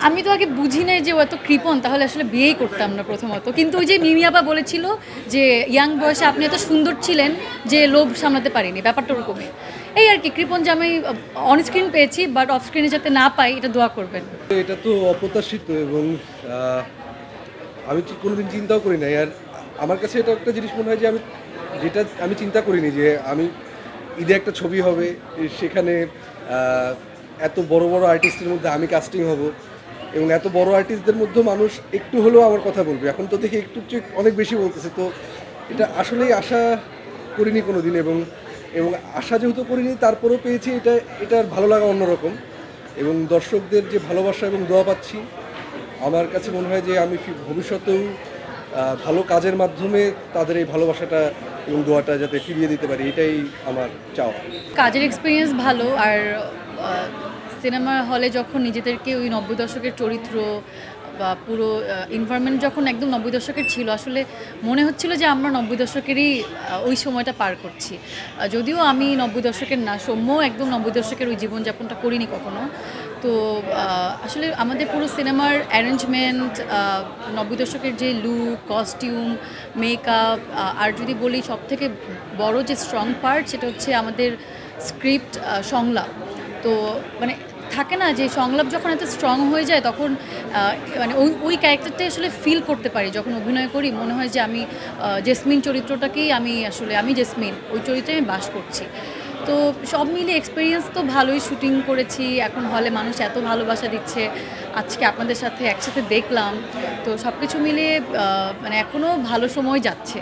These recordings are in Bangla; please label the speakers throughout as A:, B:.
A: আমি তো আগে বুঝি নাই যে ও এত কৃপণ, তাহলে আসলে বিয়েই করতাম না প্রথমত। কিন্তু ওই যে মিমি আপা বলেছিল যে ইয়াং বয়সে আপনি এত সুন্দর ছিলেন যে লোভ সামলাতে পারিনি, ব্যাপারটা ওরকমই। এই আর কি, কৃপণ যে আমি অন স্ক্রিন পেয়েছি, বাট অফ স্ক্রিনে যাতে না পাই এটা দোয়া করবেন।
B: এটা তো অপ্রত্যাশিত এবং আমি কোনোদিন চিন্তাও করি নাই। আর আমার কাছে এটা একটা জিনিস মনে হয় যে যেটা আমি চিন্তা করিনি যে আমি ঈদে একটা ছবি হবে, সেখানে এত বড় বড় আর্টিস্টের মধ্যে আমি কাস্টিং হব এবং এত বড় আর্টিস্টদের মধ্যেও মানুষ একটু হলেও আমার কথা বলবে। এখন তো দেখি একটু অনেক বেশি বলতেছে, তো এটা আসলেই আশা করিনি কোনো দিন। এবং এবং আশা যেহেতু করিনি, তারপরেও পেয়েছি, এটার ভালো লাগা অন্যরকম। এবং দর্শকদের যে ভালোবাসা এবং দোয়া পাচ্ছি, আমার কাছে মনে হয় যে আমি ভবিষ্যতেও ভালো কাজের মাধ্যমে তাদের এই ভালোবাসাটা এবং দোয়াটা যাতে ফিরিয়ে দিতে পারি, এটাই আমার চাওয়া।
A: কাজের এক্সপিরিয়েন্স ভালো, আর সিনেমা হলে যখন নিজেদেরকে ওই 90 দশকের চরিত্র বা পুরো এনভায়রনমেন্ট যখন একদম 90 দশকের ছিল, আসলে মনে হচ্ছিল যে আমরা 90 দশকেরই ওই সময়টা পার করছি। যদিও আমি 90 দশকের না, সৌম্য একদম 90 দশকের ওই জীবনযাপনটা করিনি কখনো। তো আসলে আমাদের পুরো সিনেমার অ্যারেঞ্জমেন্ট, 90 দশকের যে লুক, কস্টিউম, মেকআপ, আর যদি বলি সবথেকে বড় যে স্ট্রং পার্ট সেটা হচ্ছে আমাদের স্ক্রিপ্ট, সংলাপ। তো মানে থাকে না যে সংলাপ যখন এত স্ট্রং হয়ে যায় তখন মানে ওই ক্যারেক্টারটাই আসলে ফিল করতে পারি। যখন অভিনয় করি মনে হয় যে আমি জেসমিন চরিত্রটাকেই আমি জেসমিন, ওই চরিত্রে আমি বাস করছি। তো সব মিলে এক্সপিরিয়েন্স তো ভালোই, শুটিং করেছি, এখন হলে মানুষ এত ভালোবাসা দিচ্ছে, আজকে আপনাদের সাথে একসাথে দেখলাম। তো সব কিছু মিলিয়ে মানে এখনও ভালো সময় যাচ্ছে।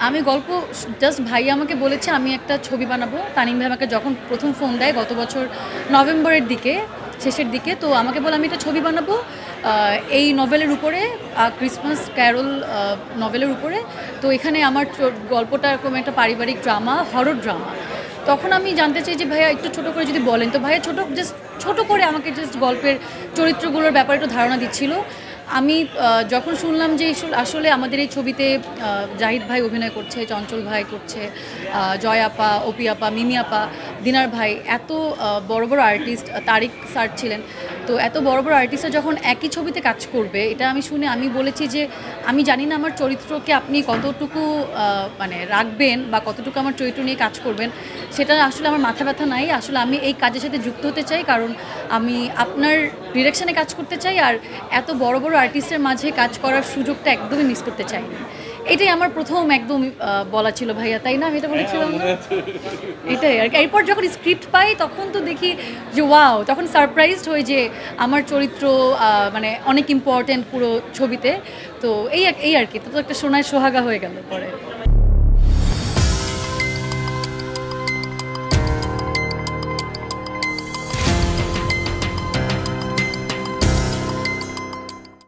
A: আমি গল্প জাস্ট ভাই আমাকে বলেছে আমি একটা ছবি বানাবো। তানিম ভাই আমাকে যখন প্রথম ফোন দেয় গত বছর নভেম্বরের দিকে, শেষের দিকে, তো আমাকে বলে আমি একটা ছবি বানাবো এই নভেলের উপরে, ক্রিসমাস ক্যারল নভেলের উপরে। তো এখানে আমার গল্পটা এরকম একটা পারিবারিক ড্রামা, হরর ড্রামা। তখন আমি জানতে চাই যে ভাইয়া একটু ছোটো করে যদি বলেন। তো ভাইয়া ছোটো করে আমাকে জাস্ট গল্পের চরিত্রগুলোর ব্যাপারে একটু ধারণা দিচ্ছিল। আমি যখন শুনলাম যে আসলে আমাদের এই ছবিতে জাহিদ ভাই অভিনয় করছে, চঞ্চল ভাই করছে, জয় আপা, অপি আপা, মিমি আপা, দিনার ভাই, এত বড় বড় আর্টিস্ট, তারিক স্যার ছিলেন, তো এত বড় বড় আর্টিস্টরা যখন একই ছবিতে কাজ করবে, এটা আমি শুনে আমি বলেছি যে আমি জানি না আমার চরিত্রকে আপনি কতটুকু মানে রাখবেন বা কতটুকু আমার চরিত্র নিয়ে কাজ করবেন, সেটা আসলে আমার মাথা ব্যথা নাই। আসলে আমি এই কাজের সাথে যুক্ত হতে চাই, কারণ আমি আপনার ডিরেকশানে কাজ করতে চাই, আর এত বড় বড় আর্টিস্টের মাঝে কাজ করার সুযোগটা একদমই মিস করতে চাই না। এটাই আমার প্রথম একদম বলা ছিল ভাইয়া, তাই না? আমি এটা বলেছিলাম না? এটাই আর কি। এরপর যখন স্ক্রিপ্ট পাই তখন তো দেখি যে ওয়াও, তখন সারপ্রাইজড হই যে আমার চরিত্র মানে অনেক ইম্পর্টেন্ট পুরো ছবিতে। তো এই আর কি, তো একটা সোনার সোহাগা হয়ে গেল পরে।